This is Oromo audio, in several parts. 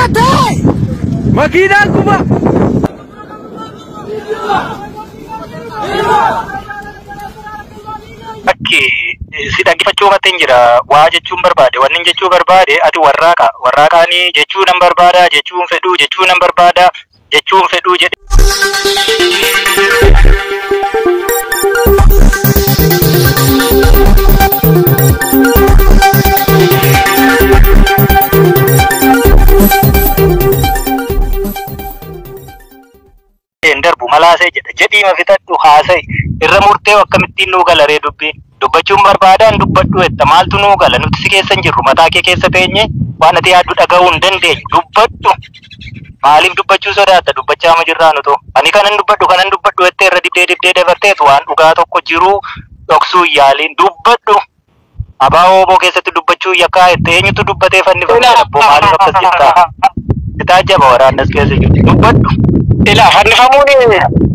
Matai! Makina ko ba? Oke, si dhaggeeffachuu mateen jira. Waa jechuun barbaade, wanni jechuu barbaade ati warraaqa. Warraaqaanii jechuu nan barbaada, jechuun fedhuu, jechuu nan barbaada, jechuun fedhuu jedhe. Darbu malaasee jedha. Jedhii mafitadhu haasa'e. Irra murtee akkamittiin nuu gala ree dubbiin. Dubbachuun barbaadaan dubbadhu jetta. Maaltu nuu gala? Nuti si keessa hin jirru. Mataa kee keessa teenye waan ati yaaddu dhaga'uu hin dandeenyu. Dubbadhu. Maaliif dubbachuu sodaata? Dubbachaa ma jirraa nuto. Ani kanan dubbadhu jettee irra dibdee dabarteetu waan dhugaa tokko jiru dhoksuu yaaliin. Dubbadhu. Abaa Ooboo keessatti dubbachuu yakkaa jettee eenyutu dubbatee fannifamee dhabboo maaliif akkas jettaa? Bitaa jaba waraannas keessa jiru. Dubbadhu. Ila fannifamuuni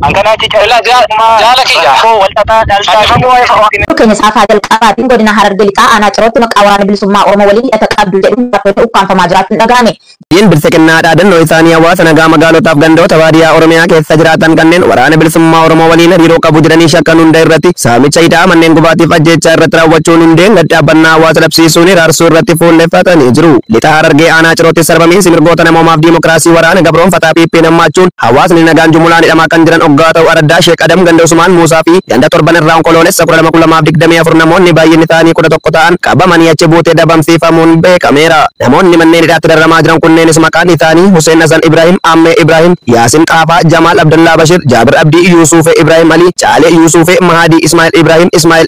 anganachi cala jala kiga wal tata dalta Kenya safa jalqabaatiin godina Harargee lixaa aanaa cirootti maqaa waraana bilisummaa Oromoo waliin hidhata qabdu jedhuun bakkoota ukkaanfamaa jiraachuun dhagahame. Yin bilisa dhaadannoo isaanii hawaasa nagaa magaalotaaf gandoota baadiyyaa Oromiyaa keessa jiraatan kanneen waraana bilisummaa Oromoo waliin hariiroo qabu jedhanii shakkan hunda irratti saamicha hidhaa manneen gubaatiif ajjeechaa irratti raawwachuun hundeen gadhaabbannaa hawaasa dhabsiisuun raarsuu irratti fuulleffatanii jiru. Lixa Harargee aanaa cirootti sarbamiinsi mirgoota namoomaaf diimokiraasii waraana gabroonfataa piippii nammaachuun hawaasni nagaan jumulaan hidhamaa kan jiran oggaa ta'u Araddaa Sheek Adam Ganda Usmaan Muusaa fi Ganda Torban irraa onkoloolessa 1224 namoonni baay'inni isaanii 11 ta'an qabamanii achi buutee dhabamsiifamuun beekameera. Namoonni manneen hidhaatti dararamaa jiran kunneenis maqaan isaanii Hussein Hasan Ibrahim, Ammee Ibrahim, Yaasin Qaafaa, Jamaal Abdullah Bashir, Jaabir Abdii, Yuusuf Ibrahim Ali, Caalee Yuusuf, Mahadi Ismail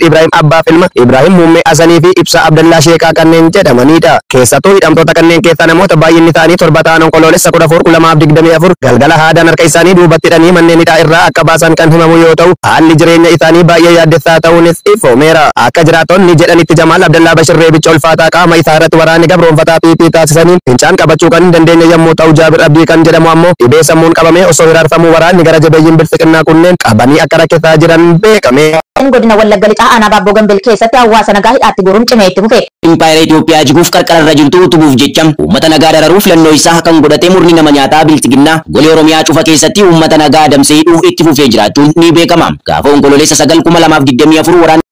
Ibrahim Abbaa Filma, Ibrahim Muummee Asanii fi Ibsaa Abdullah Sheekaa kanneen jedhamanidha. Keessattuu hidhamtoota kanneen keessaa namoota baay'inni isaanii 7 ta'an onkoloolessa 14 galgala haadaan harka isaanii duubatti hidhanii manneen hidhaa irraa akka baasan kan himamu yoo ta'u haalli jireenya isaanii baay'ee yaaddessaa ta'uunis ifoomeera. Akka jiraattonni jedhanitti Jamaal Abdullah Bashir reebicha ulfaataa qaama isaa irratti waraanni gabroonfataa piippii taasisaniin fincaan qabachuu kan hin dandeenye yommuu ta'u Jaabir Abdii kan jedhamu ammoo dhibee sammuun qabamee osoo hiraarfamuu waraanni gara jabeeyyiin bilisiqinnaa kunneen qabanii akka rakkisaa jiran beekame. Godina Wallagga lixaa aanaa Baabboo Gambeel keessatti hawaasa nagaa hidhaatti guuruun cimee itti fufe. Impaayera Itoophiyaa jiguuf qarqararra jirtu utubuuf jecham uummata nagaa dararuuf filannoo isaa kan godhatee murni nama nyaataa bilisiqinnaa golee Oromiyaa cufa keessatti uummata nagaa adamsee hidhuuf itti fufee jiraachuun ni beekama. Gaafa onkoloolessa 9/2024 waraana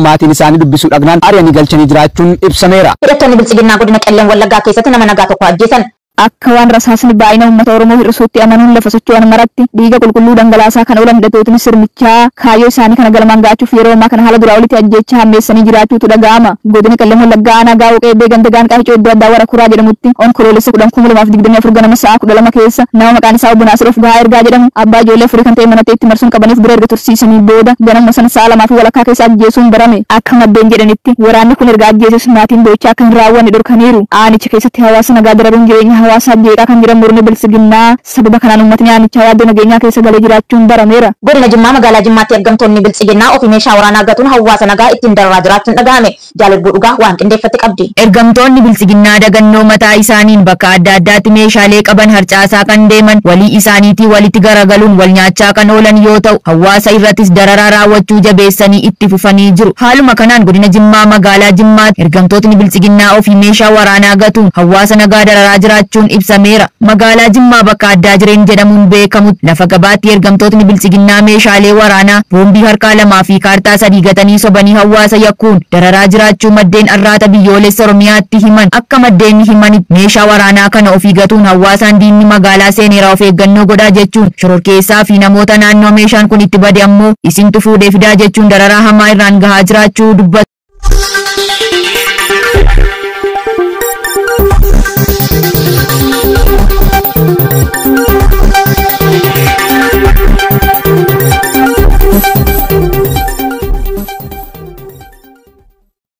maatiin isaanii dubbisuu dhagnaan ari'anii galchanii jiraachuun ibsameera. Hidhattoonni bilisiqinnaa godina Qellem Wallaggaa keessatti nama nagaa tokko ajjeesan. Akka waan rasaasni baay'ina uummata Oromoo hir'isuutti amanuun lafa socho'an maratti dhiiga qulqulluu dhangalaasaa kan oolan hidhattootni sirnichaa kaayyoo isaanii kana galmaan gaachuuf yeroo ammaa kana haala duraa olitti ajjeechaa hammeessanii jiraachuutu dhaga'ama. Godina Qellem Wallaggaa aanaa Gaa'oo Qeebbee Ganda Gaanqaa Hicoo Iddoo Addaa Wara Kuraa jedhamutti onkoloolessa 10/2024 ganama sa'a 12 keessa nama maqaan isaa Obbo Naasir of Gahaa Ergaa jedhamu abbaa ijoollee afurii kan ta'e manatti itti marsuun qabaniif bira erga tursiisanii booda ganama sana sa'a 2:00 keessa ajjeesuun barame. Akka maddeen jedhanitti waraanni kun erga ajjeesus maatiin boo'ichaa akka hin raawwanne dhorkaniiru. Aanicha keessatti hawaasa nagaa dararuun jireenya hawaasaa jeeqaa kan jiran murni bilisiqinnaa sababa kanaan uummatni aanichaa yaaddoo nageenyaa keessa galee jiraachuun barameera. Godina Jimmaa magaalaa Jimmaatti ergamtoonni bilisiqinnaa ofii meeshaa waraanaa gatuun hawaasa nagaa ittiin dararaa jiraachuun dhagahame. Jaalladhuu dhugaa waan qindeeffatti qabdi. Ergamtoonni bilisiqinnaa dagannoo mataa isaaniin bakka adda addaatti meeshaalee qaban harcaasaa kan deeman walii isaaniitii walitti garagaluun wal nyaachaa kan oolan yoo ta'u hawaasa irrattis dararaa raawwachuu jabeessanii itti fufanii jiru. Haaluma kanaan godina Jimmaa magaalaa Jimmaatti ergamtootni bilisiqinnaa ofii meeshaa waraanaa gatuun hawaasa nagaa dararaa jiraachuun ibsameera. Magaalaa Jimmaa bakka addaa jireen jedhamuun beekamu lafa gabaatti ergamtootni bilisiqinnaa meeshaalee waraanaa boombii harkaa 2 fi kaartaa 3 gatanii sobanii hawaasa yakkuun dararaa jiraachuu maddeen arraata biyyoolessa Oromiyaatti himan. Akka maddeen himanitti meeshaa waraanaa kana ofii gatuun hawaasaan diinni magaalaa seeneera of eeggannoo godhaa jechuun shororkeessaa fi namoota naannoo meeshaan kun itti bade ammoo isintu fuudhee fidaa jechuun dararaa hamaa irraan gahaa jiraachuu dubbatu.